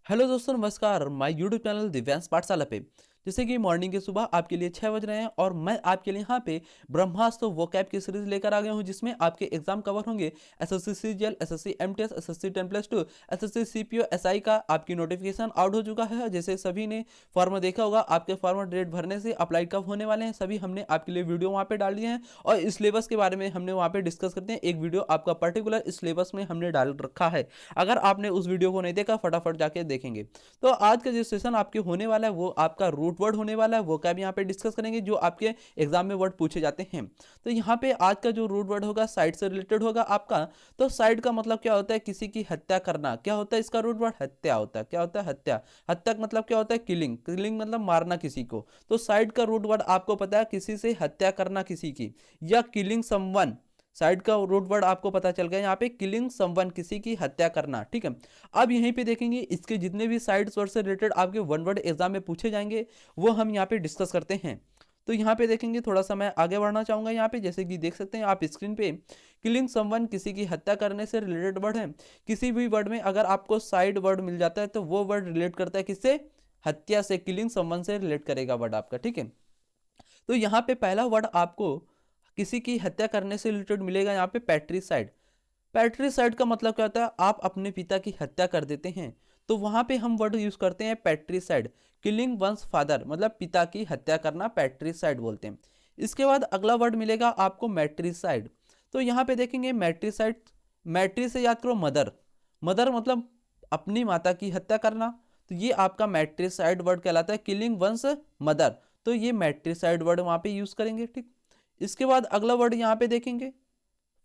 Hello दोस्तों, नमस्कार। My YouTube channel Divyansh पाठशाला पे जैसे कि मॉर्निंग के सुबह आपके लिए 6 बज रहे हैं और मैं आपके लिए यहाँ पे ब्रह्मास्त्र वोकैब की सीरीज लेकर आ गया हूँ, जिसमें आपके एग्जाम कवर होंगे SSC CGL, SSC MTS, SSC 10+2, SSC CPO SI का। आपकी नोटिफिकेशन आउट हो चुका है। जैसे सभी ने फॉर्म देखा होगा, आपके फॉर्म डेट भरने से अप्लाई कब होने वाले हैं सभी हमने आपके लिए वीडियो वहाँ पे डाल दिए हैं। और इस सिलेबस के बारे में हमने वहाँ पे डिस्कस करते हैं। एक वीडियो आपका पर्टिकुलर इस सिलेबस में हमने डाल रखा है। अगर आपने उस वीडियो को नहीं देखा, फटाफट जाके देखेंगे। तो आज का जो सेशन आपके होने वाला है वो आपका रूट वर्ड होने वाला है। वो क्या भी यहाँ पे डिस्कस करेंगे जो आपके एग्जाम में वर्ड पूछे जाते हैं। तो यहाँ पे आज का जो रूट वर्ड होगा साइड से रिलेटेड होगा आपका। तो साइड का मतलब क्या होता है? किसी की हत्या करना। क्या होता है इसका रूट वर्ड? हत्या होता है। क्या होता है? हत्या। हत्या का मतलब क्या होता है? किलिंग। किलिंग मतलब मारना किसी को। तो साइड का रूट वर्ड आपको पता है, किसी से हत्या करना किसी की, या किलिंग समवन। साइड का रूट वर्ड आपको पता चल गया यहाँ पे, किलिंग समवन, किसी की हत्या करना। ठीक है। अब यहीं पे देखेंगे इसके जितने भी साइड वर्ड से रिलेटेड आपके वन वर्ड एग्जाम में पूछे जाएंगे वो हम यहाँ पे डिस्कस करते हैं। तो यहाँ पे देखेंगे, थोड़ा सा मैं आगे बढ़ना चाहूंगा। यहाँ पे जैसे कि देख सकते हैं आप स्क्रीन पे, किलिंग समवन किसी की हत्या करने से रिलेटेड वर्ड है। किसी भी वर्ड में अगर आपको साइड वर्ड मिल जाता है तो वो वर्ड रिलेट करता है किससे? हत्या से। किलिंग समवन से रिलेट करेगा वर्ड आपका। ठीक है। तो यहाँ पे पहला वर्ड आपको किसी की हत्या करने से रिलेटेड मिलेगा यहाँ पे, पैट्रिसाइड। पैट्रिसाइड का मतलब क्या होता है? आप अपने पिता की हत्या कर देते हैं तो वहां पे हम वर्ड यूज करते हैं पैट्रिसाइड। किलिंग वंस फादर मतलब पिता की हत्या करना, पैट्रिसाइड बोलते हैं। इसके बाद अगला वर्ड मिलेगा आपको मैट्रिसाइड। तो यहाँ पे देखेंगे मैट्रिसाइड, मैट्री से याद करो मदर। मदर मतलब अपनी माता की हत्या करना। तो ये आपका मैट्रिसाइड वर्ड कहलाता है, किलिंग वंस मदर। तो ये मैट्रिसाइड वर्ड वहां पे यूज करेंगे। ठीक। इसके बाद अगला वर्ड यहाँ पे देखेंगे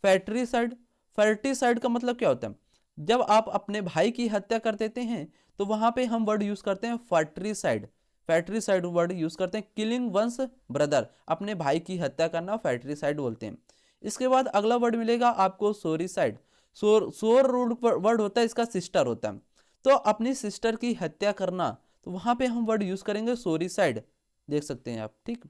फैट्रिसाइड। फर्टिसाइड का मतलब क्या होता है? जब आप अपने भाई की हत्या कर देते हैं तो वहां पे हम वर्ड यूज करते हैं फर्ट्रिसाइड। फैट्रिसाइड वर्ड यूज करते हैं, किलिंग वंस ब्रदर, अपने भाई की हत्या करना फैट्रिसाइड बोलते हैं। इसके बाद अगला वर्ड मिलेगा आपको सोरिसाइड। सोर वर्ड होता है, इसका सिस्टर होता है। तो अपनी सिस्टर की हत्या करना, तो वहां पे हम वर्ड यूज करेंगे सोरिसाइड। देख सकते हैं आप। ठीक।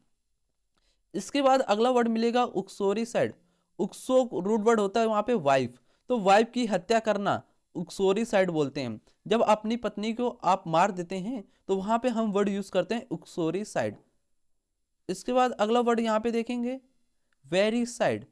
इसके बाद अगला वर्ड मिलेगा उक्सोरिसाइड। उक्सो रूट वर्ड होता है वहां पे वाइफ। तो वाइफ की हत्या करना उक्सोरिसाइड बोलते हैं। जब अपनी पत्नी को आप मार देते हैं तो वहां पे हम वर्ड यूज करते हैं उक्सोरिसाइड। इसके बाद अगला वर्ड यहाँ पे देखेंगे वेरीसाइड।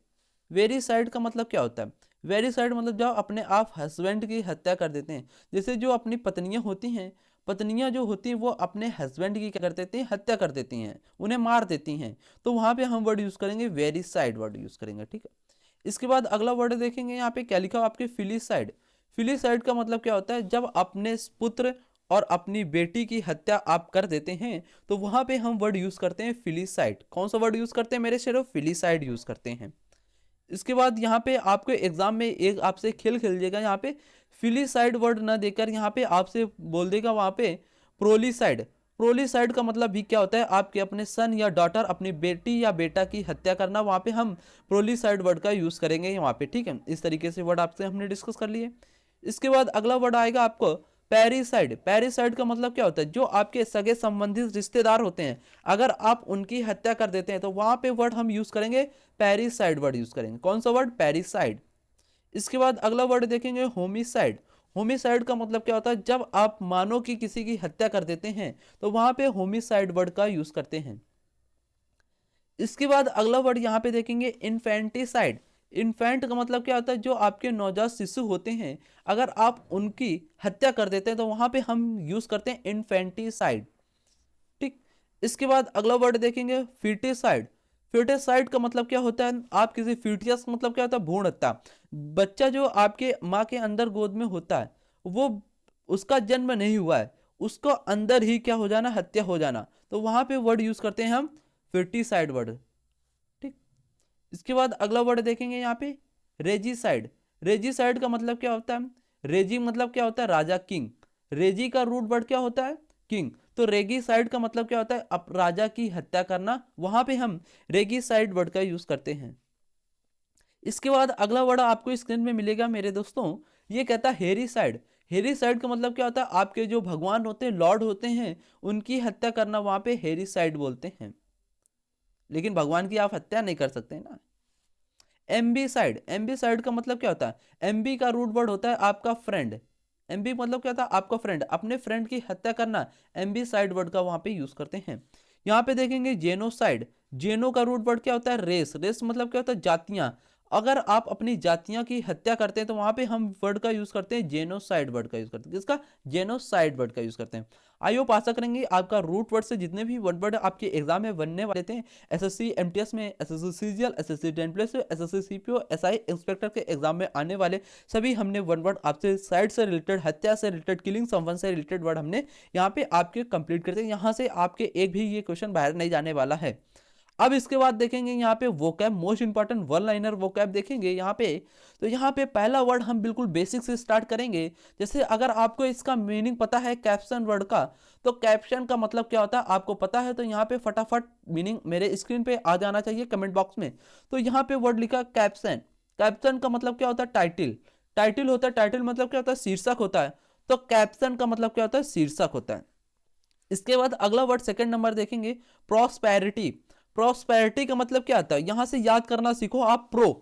वेरीसाइड का मतलब क्या होता है? वेरीसाइड मतलब जब अपने आप हस्बैंड की हत्या कर देते हैं। जैसे जो अपनी पत्नियां होती हैं, पत्नियां जो होती हैं वो अपने हस्बैंड की क्या कर देती हैं? हत्या कर देती हैं, उन्हें मार देती हैं। तो वहां पे हम वर्ड यूज करेंगे वेरीसाइड वर्ड यूज करेंगे। ठीक है। इसके बाद अगला वर्ड देखेंगे यहाँ पे, क्या लिखा हो आपके? फिलिसाइड। फिलिसाइड का मतलब क्या होता है? जब अपने पुत्र और अपनी बेटी की हत्या आप कर देते हैं तो वहां पे हम वर्ड यूज करते हैं फिलिसाइड। कौन सा वर्ड यूज करते हैं मेरे शेरो? फिलिसाइड यूज करते हैं। इसके बाद यहाँ पे आपके एग्जाम में एक आपसे खेल खेल देगा, यहाँ पे फिलिसाइड वर्ड ना देकर यहाँ पे आपसे बोल देगा वहां पे प्रोलिसाइड। प्रोलिसाइड का मतलब भी क्या होता है? आपके अपने सन या डॉटर, अपनी बेटी या बेटा की हत्या करना, वहां पे हम प्रोलिसाइड वर्ड का यूज करेंगे यहाँ पे। ठीक है। इस तरीके से वर्ड आपसे हमने डिस्कस कर लिए। इसके बाद अगला वर्ड आएगा आपको पैरिसाइड। पैरिसाइड का मतलब क्या होता है? जो आपके सगे संबंधित रिश्तेदार होते हैं, अगर आप उनकी हत्या कर देते हैं तो वहां पे वर्ड हम यूज करेंगे पैरिसाइड वर्ड यूज करेंगे। कौन सा वर्ड? पैरिसाइड। इसके बाद अगला वर्ड देखेंगे होमिसाइड। होमिसाइड का मतलब क्या होता है? जब आप मानो कि किसी की हत्या कर देते हैं तो वहां पे होमिसाइड वर्ड का यूज करते हैं। इसके बाद अगला वर्ड यहाँ पे देखेंगे इन्फेंटिसाइड। इन्फेंट का मतलब क्या होता है? जो आपके नवजात शिशु होते हैं, अगर आप उनकी हत्या कर देते हैं तो वहां पे हम यूज करते हैं इन्फेंटिसाइड। ठीक। इसके बाद अगला वर्ड देखेंगे फीटिसाइड। फीटिसाइड का मतलब क्या होता है? आप किसी फीटियस मतलब क्या होता है? भ्रूण हत्या। बच्चा जो आपके माँ के अंदर गोद में होता है, वो उसका जन्म नहीं हुआ है, उसको अंदर ही क्या हो जाना? हत्या हो जाना। तो वहां पे वर्ड यूज करते हैं हम फीटिसाइड वर्ड। ठीक। इसके बाद अगला वर्ड देखेंगे यहाँ पे रेजिसाइड। रेजिसाइड का मतलब क्या होता है? रेजी मतलब क्या होता है? राजा, किंग। रेजी का रूट वर्ड क्या होता है? किंग। तो रेगिसाइड का मतलब क्या होता है? अब राजा की हत्या करना, वहां पे हम रेगिसाइड वर्ड का यूज करते हैं। इसके बाद अगला वर्ड आपको स्क्रीन में मिलेगा मेरे दोस्तों, ये कहता है हेरिसाइड। हेरिसाइड का मतलब क्या होता है? आपके जो भगवान होते हैं, लॉर्ड होते हैं, उनकी हत्या करना वहां पे हेरिसाइड बोलते हैं। लेकिन भगवान की आप हत्या नहीं कर सकते ना। एम्बीसाइड। एम्बीसाइड का मतलब क्या होता है? एमबी का रूट वर्ड होता है आपका फ्रेंड। एम्बी मतलब क्या था, आपका फ्रेंड, अपने फ्रेंड की हत्या करना, एम्बीसाइड वर्ड का वहां पे यूज करते हैं। यहाँ पे देखेंगे जेनोसाइड, जेनो का रूट वर्ड क्या होता है, रेस, रेस मतलब क्या होता है, जातियां। अगर आप अपनी जातियां की हत्या करते हैं तो वहां पे हम वर्ड का यूज करते हैं जेनोसाइड वर्ड का यूज करते हैं। किसका, जेनोसाइड वर्ड का यूज करते हैं। आई होप आशा करेंगे आपका रूट वर्ड से जितने भी वर्ड आपके एग्जाम में बनने वाले थे, एसएससी एमटीएस में, SSC CGL, SSC 10 plus, SSC CPO, SI inspector के एग्जाम में आने वाले सभी हमने वर्ड आपसे साइड से रिलेटेड, हत्या से रिलेटेड, किलिंग समवन से रिलेटेड वर्ड हमने यहाँ पे आपके कंप्लीट करते हैं। यहाँ से आपके एक भी ये क्वेश्चन बाहर नहीं जाने वाला है। अब इसके बाद देखेंगे यहाँ पे vocab, most important one liner vocab देखेंगे यहाँ पे। तो यहाँ पे पहला वर्ड हम बिल्कुल बेसिक से स्टार्ट करेंगे। जैसे अगर आपको इसका मीनिंग पता है कैप्शन वर्ड का, तो कैप्शन का मतलब क्या होता है आपको पता है, तो यहाँ पे फटाफट मीनिंग मेरे स्क्रीन पे आ जाना चाहिए कमेंट बॉक्स में। तो यहाँ पे वर्ड लिखा कैप्शन, कैप्शन का मतलब क्या होता है, टाइटिल, टाइटिल होता है, टाइटिल मतलब क्या होता है, शीर्षक होता है। तो कैप्शन का मतलब क्या होता है, शीर्षक होता है। इसके बाद अगला वर्ड सेकंड नंबर देखेंगे, प्रॉस्पेरिटी। प्रॉस्पेरिटी का मतलब क्या आता है, यहां से याद करना सीखो आप, प्रो,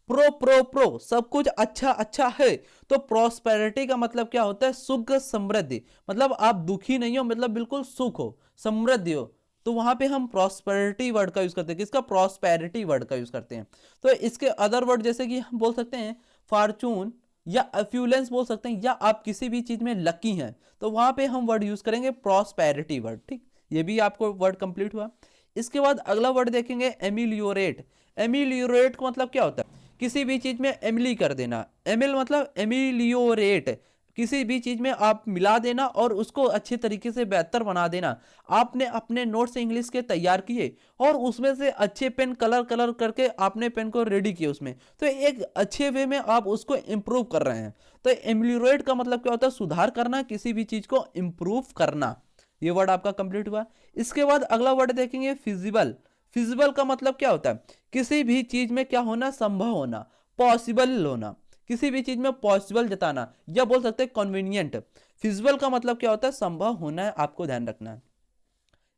प्रो प्रो प्रो, सब कुछ अच्छा अच्छा है। तो प्रॉस्पेरिटी का मतलब क्या होता है, सुख समृद्धि, मतलब आप दुखी नहीं हो, मतलब बिल्कुल सुख हो, समृद्धि हो। तो वहां पे हम प्रॉस्पेरिटी वर्ड का यूज करते हैं। किसका, प्रॉस्पेरिटी वर्ड का यूज करते हैं। तो इसके अदर वर्ड जैसे कि हम बोल सकते हैं फॉर्चून या एफ्लुएंस बोल सकते हैं, या आप किसी भी चीज में लकी हैं, तो वहां पे हम वर्ड यूज करेंगे प्रॉस्पेरिटी वर्ड। ठीक, ये भी आपको वर्ड कंप्लीट हुआ। इसके बाद अगला वर्ड देखेंगे एमिलियोरेट। एमिलियोरेट का मतलब क्या होता है, किसी भी चीज में एमिली कर देना, एमिल मतलब एमिलियोरेट, किसी भी चीज में आप मिला देना और उसको अच्छे तरीके से बेहतर बना देना। आपने अपने नोट्स इंग्लिश के तैयार किए और उसमें से अच्छे पेन कलर कलर करके आपने पेन को रेडी किया उसमें, तो एक अच्छे वे में आप उसको इंप्रूव कर रहे हैं। तो एमिलियोरेट का मतलब क्या होता है, सुधार करना, किसी भी चीज को इंप्रूव करना। ये वर्ड आपका कंप्लीट हुआ। इसके बाद अगला वर्ड देखेंगे फिजिबल। फिजिबल का मतलब क्या होता है, किसी भी चीज में क्या होना, संभव होना, पॉसिबल होना, किसी भी चीज में पॉसिबल जताना, या बोल सकते हैं कन्वीनियंट। फिजिबल का मतलब क्या होता है, संभव होना है, आपको ध्यान रखना है।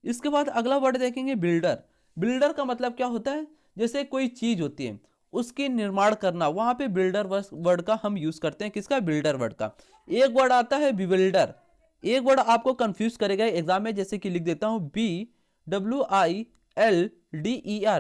इसके बाद अगला वर्ड देखेंगे बिल्डर। बिल्डर का मतलब क्या होता है, जैसे कोई चीज होती है उसकी निर्माण करना, वहां पे बिल्डर वर्ड का हम यूज करते हैं। किसका, बिल्डर वर्ड का। एक वर्ड आता है बिविल्डर, एक वर्ड आपको कंफ्यूज करेगा एग्जाम में, जैसे कि लिख देता हूं BWILDER,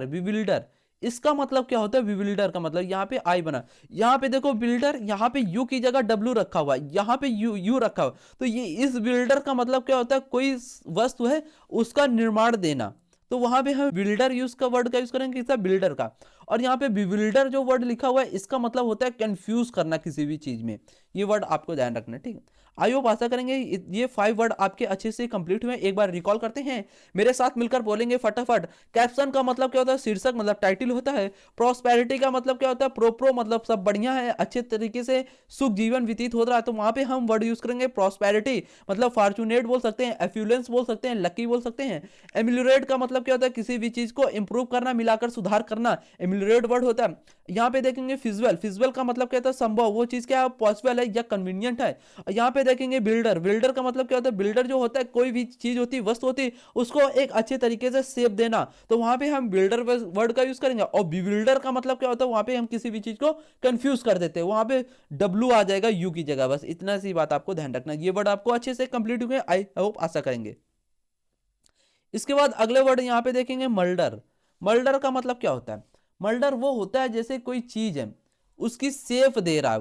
बिविल्डर। इसका मतलब क्या होता है, बिविल्डर का मतलब यहाँ पे आई बना, यहाँ पे देखो बिल्डर, यहाँ पे यू की जगह डब्ल्यू रखा हुआ है, यहाँ पे यू रखा हुआ, तो ये इस बिल्डर का मतलब क्या होता है, कोई वस्तु है उसका निर्माण देना। तो वहां पे हम बिल्डर यूज का वर्ड का यूज करेंगे, किसका, बिल्डर का। और यहाँ पे बिविल्डर जो वर्ड लिखा हुआ है, इसका मतलब होता है कंफ्यूज करना किसी भी चीज में। ये वर्ड आपको ध्यान रखना है, ठीक है। आई होप आशा करेंगे ये 5 वर्ड आपके अच्छे से कंप्लीट हुए। एक बार रिकॉल करते हैं, मेरे साथ मिलकर बोलेंगे फटाफट। कैप्शन का मतलब क्या होता है, शीर्षक मतलब टाइटिल होता है। प्रॉस्पेरिटी का मतलब क्या होता है, प्रो मतलब सब बढ़िया है, अच्छे तरीके से सुख जीवन व्यतीत हो रहा है, तो वहां पे हम वर्ड यूज करेंगे प्रॉस्पेरिटी, मतलब फॉर्चुनेट बोल सकते हैं, एफ्लुएंस बोल सकते हैं, लकी बोल सकते हैं। एमिलियोरेट का मतलब क्या होता है, किसी भी चीज को इंप्रूव करना, मिलाकर सुधार करना, एमिलियोरेट वर्ड होता है। यहाँ पे देखेंगे फिजिबल, फिजिबल का मतलब क्या होता है, संभव, वो चीज क्या है, पॉसिबल है या कन्वीनियंट है। यहाँ पे देखेंगे बिल्डर, बिल्डर का मतलब क्या होता है, बिल्डर जो होता है, कोई भी चीज होती है, वस्तु होती है, उसको एक अच्छे तरीके से शेप देना, तो वहां पे हम बिल्डर वर्ड का यूज करेंगे। और बिल्डर का मतलब क्या होता है, वहां पे हम किसी भी चीज को कंफ्यूज कर देते हैं, वहां पे डब्ल्यू आ जाएगा यू की जगह, बस इतना सी बात आपको ध्यान रखना। ये वर्ड आपको अच्छे से कंप्लीट हुए, आई होप आशा करेंगे। इसके बाद अगले वर्ड यहाँ पे देखेंगे मर्डर। मर्डर का मतलब क्या होता है, मर्डर वो होता है जैसे कोई चीज है उसकी सेफ दे रहा है,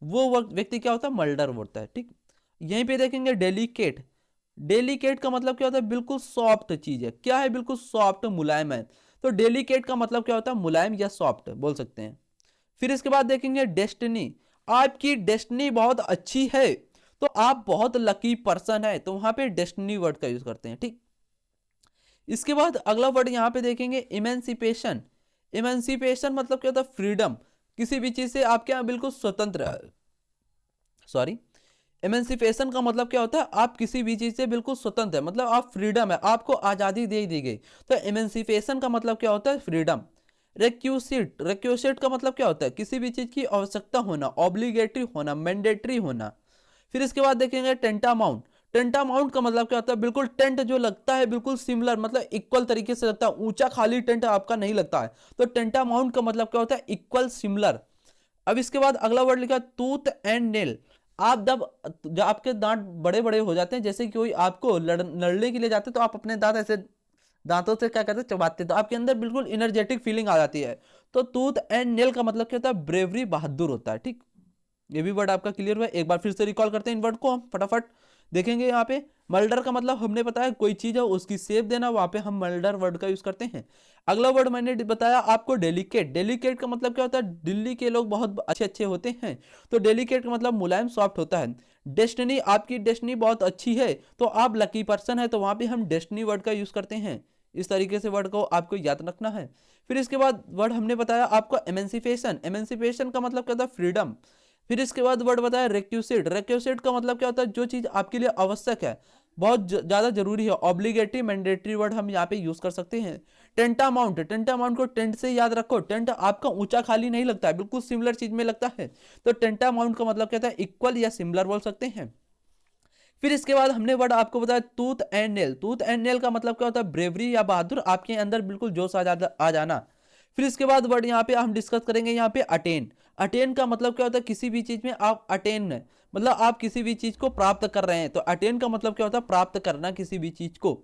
वो व्यक्ति क्या होता है, मर्डर होता है, ठीक। यहीं पे देखेंगे डेलिकेट। डेलिकेट का मतलब क्या होता है, बिल्कुल सॉफ्ट चीज है, क्या है, बिल्कुल सॉफ्ट मुलायम है। तो डेलिकेट का मतलब क्या होता है, मुलायम या सॉफ्ट बोल सकते हैं। फिर इसके बाद देखेंगे डेस्टिनी। आपकी डेस्टिनी बहुत अच्छी है, तो आप बहुत लकी पर्सन है, तो वहां पे डेस्टिनी वर्ड का यूज करते हैं, ठीक। इसके बाद अगला वर्ड यहाँ पे देखेंगे इमेंसिपेशन। इमेंसिपेशन मतलब क्या होता है, फ्रीडम, किसी भी चीज से आप क्या बिल्कुल स्वतंत्र, सॉरी, इमेंसिपेशन का मतलब क्या होता है, आप किसी भी चीज से बिल्कुल स्वतंत्र है, मतलब आप फ्रीडम है, आपको आजादी दे दी गई। तो इमेंसिपेशन का मतलब क्या होता है, फ्रीडम। रेक्यूसिट, रेक्यूसिट का मतलब क्या होता है, किसी भी चीज की आवश्यकता होना, ऑब्लिगेटरी होना, मैंडेटरी होना। फिर इसके बाद देखेंगे टेंटामाउंट। टेंटामाउंट का मतलब क्या होता है, बिल्कुल टेंट जो लगता है बिल्कुल सिमिलर, मतलब इक्वल तरीके से लगता है, ऊंचा खाली टेंट आपका नहीं लगता है। तो टेंटामाउंट का मतलब क्या होता है, इक्वल सिमिलर। अब इसके बाद अगला वर्ड लिखा टूथ एंड नेल। आप जब आपके दांत बड़े बड़े हो जाते हैं, जैसे कि कोई आपको लड़ने के लिए जाते हैं तो आप अपने दांत ऐसे दांतों से क्या करते हैं, चबाते हैं, तो आपके अंदर बिल्कुल एनर्जेटिक फीलिंग आ जाती है। तो टूथ एंड नेल का मतलब क्या होता है, ब्रेवरी, बहादुर होता है। ठीक, ये भी वर्ड आपका क्लियर हुआ। एक बार फिर से रिकॉल करते हैं इन वर्ड को, हम फटाफट देखेंगे। यहाँ पे मल्डर का मतलब हमने बताया कोई चीज है उसकी शेप देना, वहां पे हम मल्डर वर्ड का यूज करते हैं। अगला वर्ड मैंने बताया आपको डेलिकेट। डेलिकेट का मतलब क्या होता है, दिल्ली के लोग बहुत अच्छे अच्छे होते हैं, तो डेलिकेट का मतलब मुलायम, सॉफ्ट होता है। डेस्टिनी, आपकी डेस्टिनी बहुत अच्छी है तो आप लकी पर्सन है, तो वहां पे हम डेस्टिनी वर्ड का यूज करते हैं। इस तरीके से वर्ड को आपको याद रखना है। फिर इसके बाद वर्ड हमने बताया आपको एमेंसिपेशन। एमेंसिपेशन का मतलब क्या होता है, फ्रीडम। फिर इसके बाद वर्ड बताया रेक्यूसिट। रेक्यूसिट का मतलब क्या होता है, जो चीज आपके लिए आवश्यक है, बहुत ज्यादा जरूरी है, ऑब्लिगेटरी, मैंडेटरी वर्ड हम यहाँ पे यूज कर सकते हैं। टेंटामाउंट, टेंटामाउंट को टेंट से याद रखो, टेंट आपका ऊंचा खाली नहीं लगता है, बिल्कुल सिमिलर चीज में लगता है, तो टेंटामाउंट का मतलब क्या होता है, इक्वल या सिमिलर बोल सकते हैं। फिर इसके बाद हमने वर्ड आपको बताया tooth and nail. Tooth and nail का मतलब क्या होता है, ब्रेवरी या बहादुर, आपके अंदर बिल्कुल जोश आ जाना। फिर इसके बाद वर्ड यहाँ पे हम डिस्कस करेंगे यहाँ पे अटेन। अटेन का मतलब क्या होता है, किसी भी चीज में आप अटेन है, मतलब आप किसी भी चीज को प्राप्त कर रहे हैं, तो अटेन का मतलब क्या होता है, प्राप्त करना किसी भी चीज को।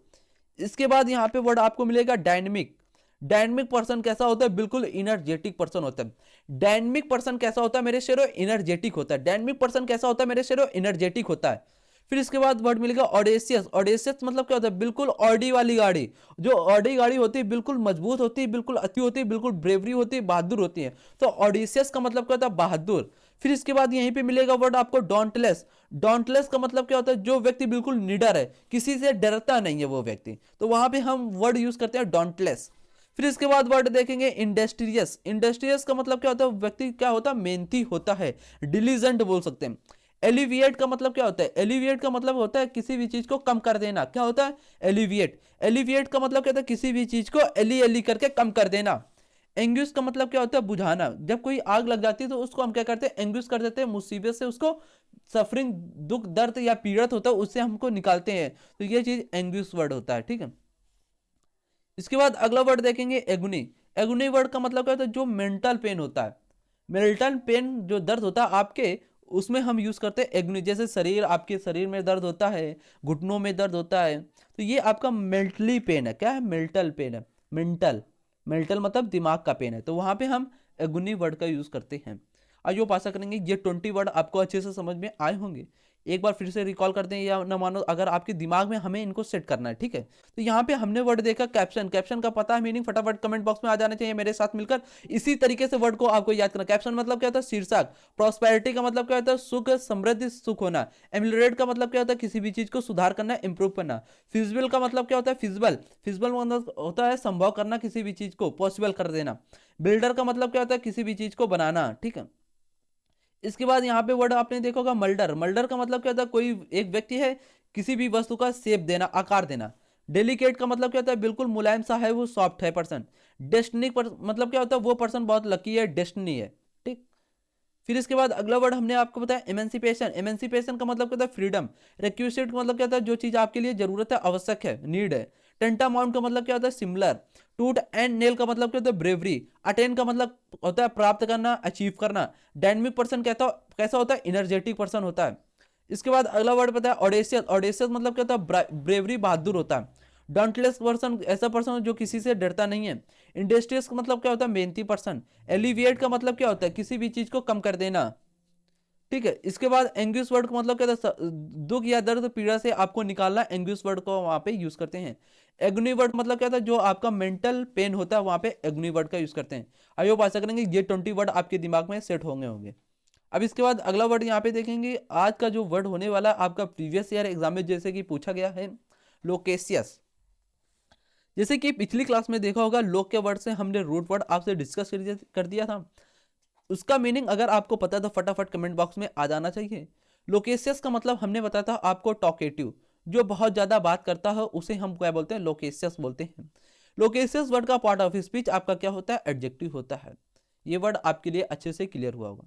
इसके बाद यहाँ पे वर्ड आपको मिलेगा डायनेमिक। डायनेमिक पर्सन कैसा होता है, बिल्कुल इनर्जेटिक पर्सन होता है। डायनेमिक पर्सन कैसा होता है मेरे शेरो, एनर्जेटिक होता है। डायनेमिक पर्सन कैसा होता है मेरे शेरो, एनर्जेटिक होता है। फिर इसके बाद वर्ड मिलेगा ऑडेसियस। ऑडेसियस मतलब क्या होता है, बिल्कुल ऑडी वाली गाड़ी। जो ऑडी गाड़ी होती है बिल्कुल मजबूत होती है, बिल्कुल अच्छी होती है, बिल्कुल ब्रेवरी होती है, बहादुर होती है, तो ऑडेसियस का मतलब क्या होता है, बहादुर। फिर इसके बाद यहीं पे मिलेगा वर्ड आपको डॉन्टलेस। डॉन्टलेस का मतलब क्या होता है, जो व्यक्ति बिल्कुल निडर है, किसी से डरता नहीं है वो व्यक्ति, तो वहां पे हम वर्ड यूज करते हैं डॉन्टलेस। फिर इसके बाद वर्ड देखेंगे इंडस्ट्रियस। इंडस्ट्रियस का मतलब क्या होता है, व्यक्ति क्या होता है, मेहनती होता है, डिलीजेंट बोल सकते हैं। एलिविएट का मतलब क्या होता है, एलिविएट का मतलब होता है किसी भी चीज को कम कर देना, क्या होता है, एलिविएट। एलिविएट का मतलब क्या होता है, किसी भी चीज को एली एली करके कम कर देना। एंग्यूस का मतलब क्या होता है, बुझाना। जब कोई आग लग जाती है तो उसको हम क्या करते हैं, एंग्यूस कर देते हैं, मुसीबत से उसको, सफरिंग, दुख दर्द या पीड़ित होता है उससे हमको निकालते हैं, तो ये चीज एंग्यूस वर्ड होता है। ठीक है, इसके बाद अगला वर्ड देखेंगे एगुनी। एगुनी वर्ड का मतलब क्या होता है, जो मेंटल पेन होता है, मेंटल पेन जो दर्द होता है आपके, उसमें हम यूज करते हैं एगुनी। जैसे शरीर, आपके शरीर में दर्द होता है, घुटनों में दर्द होता है, तो ये आपका मेंटली पेन है। क्या है, मेंटल पेन है, मेंटल, मेंटल मतलब दिमाग का पेन है, तो वहां पे हम एगुनी वर्ड का यूज करते हैं। आइए आशा करेंगे ये 20 वर्ड आपको अच्छे से समझ में आए होंगे। एक बार फिर से रिकॉल करते हैं, या ना मानो अगर आपके दिमाग में हमें इनको सेट करना है। ठीक है, तो यहाँ पे हमने वर्ड देखा कैप्शन। कैप्शन का पता है मीनिंग, फटाफट कमेंट बॉक्स में आ जाना चाहिए मेरे साथ मिलकर। इसी तरीके से वर्ड को आपको याद करना। कैप्शन मतलब क्या होता है, शीर्षक। प्रॉस्पेरिटी का मतलब क्या होता है, सुख, समृद्धि, सुख होना। एमिलियरेट का मतलब क्या होता है, किसी भी चीज को सुधार करना, इंप्रूव करना। फिजिबल का मतलब क्या होता है, फिजिबल। फिजिबल मतलब होता है संभव करना, किसी भी चीज को पॉसिबल कर देना। बिल्डर का मतलब क्या होता है, किसी भी चीज को बनाना। ठीक है, इसके बाद यहाँ पे वर्ड आपने देखा होगा मल्डर। मल्डर का मतलब क्या होता है, कोई एक व्यक्ति है, किसी भी वस्तु का शेप देना, आकार देना। डेलिकेट का मतलब क्या होता है, बिल्कुल मुलायम सा है, वो सॉफ्ट है पर्सन। डेस्टिनी मतलब क्या होता है, वो पर्सन बहुत लकी है, डेस्टिनी है। ठीक, फिर इसके बाद अगला वर्ड हमने आपको बताया एमेंसिपेशन। एमेंसिपेशन का मतलब क्या होता है, फ्रीडम। रिक्विजिट का मतलब क्या होता है, जो चीज आपके लिए जरूरत है, आवश्यक है, नीड है। टेंटामाउंट का मतलब क्या होता है, सिमिलर। टूट एंड नेल का मतलब क्या होता है, ब्रेवरी। अटेन का मतलब होता है प्राप्त करना, अचीव करना। डायनेमिक पर्सन कहता कैसा होता है, एनर्जेटिक पर्सन होता है। इसके बाद अगला वर्ड पता है ऑडेसियस। ऑडेसियस मतलब क्या होता है, ब्रेवरी, बहादुर होता है। डॉन्टलेस पर्सन ऐसा पर्सन जो किसी से डरता नहीं है। इंडस्ट्रियस का मतलब क्या होता है, मेहनती पर्सन। एलिविएट का मतलब क्या होता है, किसी भी चीज को कम कर देना। ठीक है, इसके बाद एंग्यूस वर्ड का मतलब क्या था, दुख या दर्द, पीड़ा से आपको निकालना, एंग्यूस वर्ड को वहां पे यूज करते हैं। एग्नी वर्ड मतलब क्या था, जो आपका मेंटल पेन होता है, वहां पे एग्नी वर्ड का यूज करते हैं। आई होप आशा करेंगे ये 20 वर्ड आपके दिमाग में सेट होंगे। अब इसके बाद अगला वर्ड यहाँ पे देखेंगे। आज का जो वर्ड होने वाला आपका प्रीवियस ईयर एग्जाम में जैसे कि पूछा गया है, लोकेशियस। जैसे कि पिछली क्लास में देखा होगा, लोक के वर्ड से हमने रूट वर्ड आपसे डिस्कस कर दिया था। उसका मीनिंग अगर आपको पता है तो फटाफट कमेंट बॉक्स में आ जाना चाहिए। लोकेशियस का मतलब हमने बताया था आपको, टॉकेटिव, जो बहुत ज्यादा बात करता है उसे हम क्या बोलते हैं, लोकेशियस बोलते हैं। लोकेशियस वर्ड का पार्ट ऑफ स्पीच आपका क्या होता है, एडजेक्टिव होता है। ये वर्ड आपके लिए अच्छे से क्लियर हुआ होगा।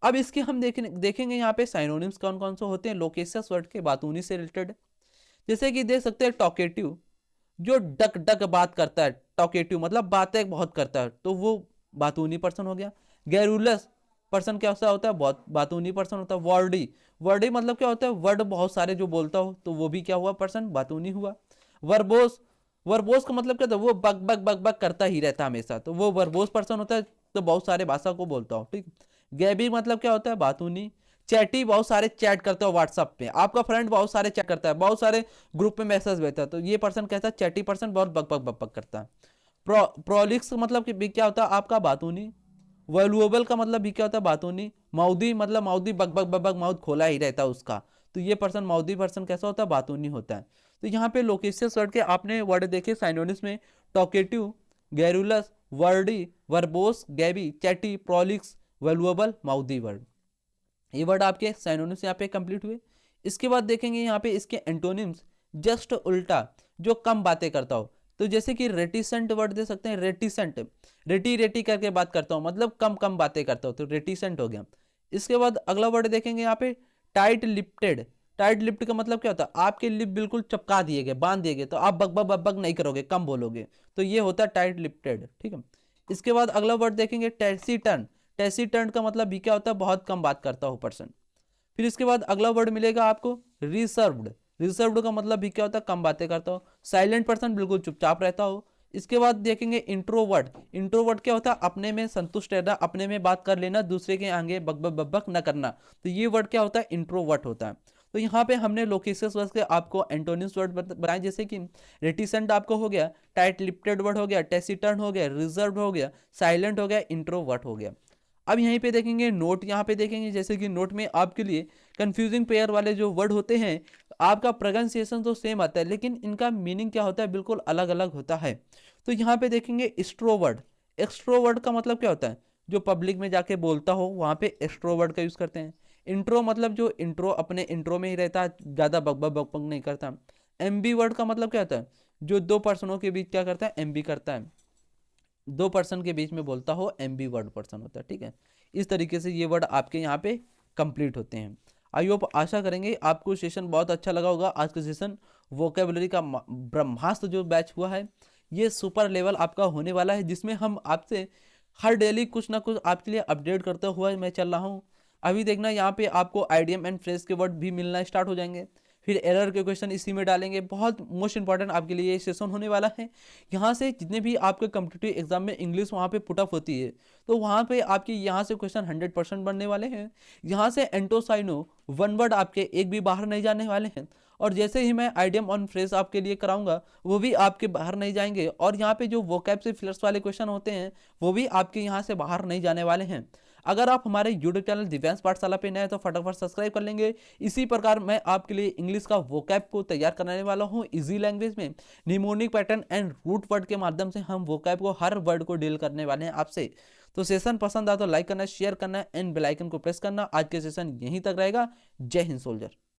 अब इसके हम देखेंगे यहाँ पे साइनोनिम्स कौन कौन से होते हैं लोकेशियस वर्ड के, बातूनी से रिलेटेड। जैसे कि देख सकते हैं टॉकेटिव, जो डक डक बात करता है, टॉकेटिव मतलब बातें बहुत करता है, तो वो बातूनी पर्सन हो गया। गैरुलस पर्सन क्या होता है, बहुत बातूनी पर्सन होता है। वर्डी, वर्डी मतलब क्या होता है, वर्ड बहुत सारे जो बोलता हो, तो वो भी क्या हुआ, पर्सन बातूनी हुआ। वर्बोस, वर्बोस का मतलब क्या होता है, वो बक बक बक बक करता ही रहता है हमेशा, तो वो वर्बोस पर्सन होता है, तो बहुत सारे भाषा को बोलता हो, ठीक। गैबी मतलब क्या होता है, बातूनी। चैटी, बहुत सारे चैट करते हो व्हाट्सएप पे, आपका फ्रेंड बहुत सारे चैट करता है, बहुत सारे ग्रुप में मैसेज भेजता है, तो ये पर्सन कैसा, चैटी पर्सन, बहुत बक बक बक बक करता है। प्रोलिक्स मतलब कि भी क्या होता है, आपका बातूनी। वैल्यूएबल का मतलब भी क्या होता है, बातूनी। माउदी मतलब माउदी, बक बक बक बक, माउथ खोला ही रहता है उसका, तो ये पर्सन माउदी पर्सन कैसा होता है, बातूनी होता है। तो यहाँ पे लोकेशियस वर्ड के आपने वर्ड देखे साइनोनिम्स में, talkative, garrulous, wordy, verbose, gabby, chatty, prolix, valuable, mouthy word, ये वर्ड आपके साइनोनिम्स यहाँ पे कंप्लीट हुए। इसके बाद देखेंगे यहाँ पे इसके एंटोनिम्स, जस्ट उल्टा, जो कम बातें करता हो, तो जैसे कि रेटिसेंट वर्ड दे सकते हैं, रेटिसेंट, रेटी रेटी करके बात करता हूँ, मतलब कम कम बातें करता हूँ, तो रेटिसेंट हो गया। इसके बाद अगला वर्ड देखेंगे यहाँ पे, टाइट लिप्टेड। टाइट लिप्ट का मतलब क्या होता है, आपके लिप बिल्कुल चपका दिए गए, बांध दिए गए, तो आप बक बक बक बक नहीं करोगे, कम बोलोगे, तो ये होता है टाइट लिप्टेड, ठीक है। इसके बाद अगला वर्ड देखेंगे, टेसिटर्न। टेसिटर्न का मतलब भी क्या होता है, बहुत कम बात करता हो पर्सन। फिर इसके बाद अगला वर्ड मिलेगा आपको, रिजर्व्ड। रिजर्व्ड का मतलब भी क्या होता है, कम बातें करता हो। साइलेंट पर्सन, बिल्कुल चुपचाप रहता हो। इसके बाद देखेंगे इंट्रोवर्ट। इंट्रोवर्ट क्या होता है, अपने में संतुष्ट रहना, अपने में बात कर लेना, दूसरे के आगे बक बक बक बक न करना, तो ये वर्ड क्या होता है, इंट्रोवर्ट होता है। तो यहाँ पे हमने लोकेशियस वर्ड के आपको एंटोनिम्स वर्ड बताए, जैसे कि रेटिसेंट आपको हो गया, टाइट लिप्टेड वर्ड हो गया, टेसिटर्न हो गया, रिजर्व्ड हो गया, साइलेंट हो गया, इंट्रोवर्ट हो गया। अब यहीं पे देखेंगे नोट, यहाँ पे देखेंगे जैसे कि नोट में आपके लिए कंफ्यूजिंग पेयर वाले जो वर्ड होते हैं, आपका प्रोनाउंसिएशन तो सेम आता है, लेकिन इनका मीनिंग क्या होता है, बिल्कुल अलग अलग होता है। तो यहाँ पे देखेंगे एक्सट्रोवर्ड। एक्सट्रोवर्ड का मतलब क्या होता है, जो पब्लिक में जाके बोलता हो, वहाँ पे एक्सट्रोवर्ड का यूज़ करते हैं। इंट्रो मतलब जो इंट्रो अपने इंट्रो में ही रहता है, ज़्यादा बकबक बकबक नहीं करता। एमबी वर्ड का मतलब क्या होता है, जो दो पर्सनों के बीच क्या करता है, एमबी करता है, दो पर्सन के बीच में बोलता हो, एमबी वर्ड पर्सन होता है, ठीक है। इस तरीके से ये वर्ड आपके यहाँ पे कंप्लीट होते हैं। आई होप, आशा करेंगे आपको सेशन बहुत अच्छा लगा होगा। आज का सेशन वोकेबलरी का ब्रह्मास्त्र जो बैच हुआ है, ये सुपर लेवल आपका होने वाला है, जिसमें हम आपसे हर डेली कुछ ना कुछ आपके लिए अपडेट करते हुए मैं चल रहा हूँ। अभी देखना यहाँ पे आपको आइडियम एंड फ्रेज के वर्ड भी मिलना स्टार्ट हो जाएंगे, फिर एरर के क्वेश्चन इसी में डालेंगे। बहुत मोस्ट इंपॉर्टेंट आपके लिए ये सेशन होने वाला है। यहाँ से जितने भी आपके कॉम्पिटिटिव एग्जाम में इंग्लिश वहाँ पे पुटअप होती है, तो वहाँ पे आपके यहाँ से क्वेश्चन 100% बनने वाले हैं। यहाँ से एंटोसाइनो वन वर्ड आपके एक भी बाहर नहीं जाने वाले हैं, और जैसे ही मैं आइडियम ऑन फ्रेज आपके लिए कराऊंगा, वो भी आपके बाहर नहीं जाएंगे, और यहाँ पे जो वोकैब से फिलर्स वाले क्वेश्चन होते हैं, वो भी आपके यहाँ से बाहर नहीं जाने वाले हैं। अगर आप हमारे यूट्यूब चैनल दिव्यांश पाठशाला पे नए हैं तो फटाफट सब्सक्राइब कर लेंगे। इसी प्रकार मैं आपके लिए इंग्लिश का वोकैब को तैयार कराने वाला हूँ इजी लैंग्वेज में, mnemonic pattern and root word के माध्यम से हम वोकैब को हर वर्ड को डील करने वाले हैं आपसे। तो सेशन पसंद आया तो लाइक करना, शेयर करना एंड बेल आइकन को प्रेस करना। आज के सेशन यहीं तक रहेगा। जय हिंद सोल्जर।